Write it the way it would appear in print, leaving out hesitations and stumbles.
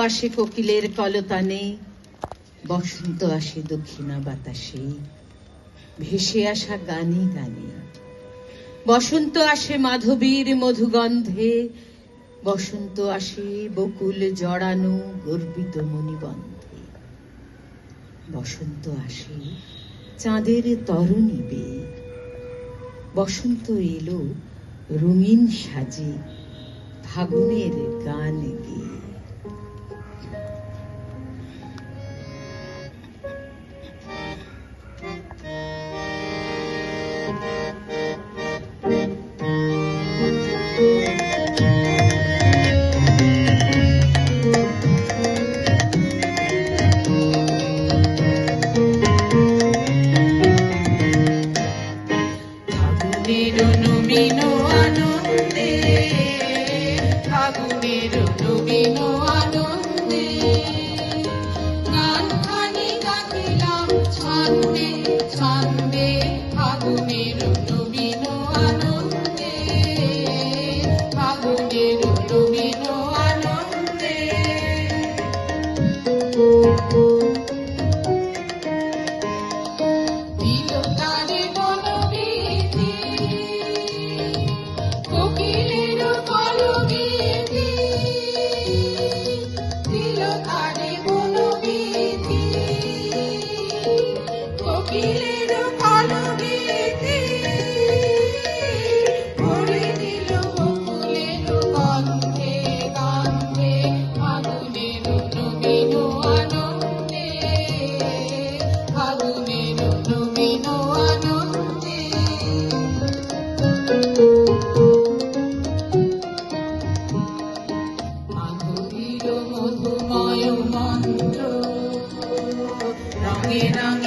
আসে কোকিলের কলতানে, বসন্ত আসে দক্ষিণা বাতাসে, ভেসে আসা গানে গানে। বসন্ত আসে মাধবীর মধুগন্ধে, বসন্ত আসে বকুল জড়ানো গর্বিত মণিবন্ধে। বসন্ত আসে চাঁদের তরণী বেয়ে, বসন্ত এলো রঙিন সাজে ফাগুনের গান গেয়ে। নবীন আনন্দে, ফাগুনের নবীন আনন্দে, গানখানি গাহিলাম ছন্দে ছন্দে, ফাগুনের নবীন আনন্দে, ফাগুনের নবীন আনন্দে। মধুময় মন্ত্র রঙে রঙে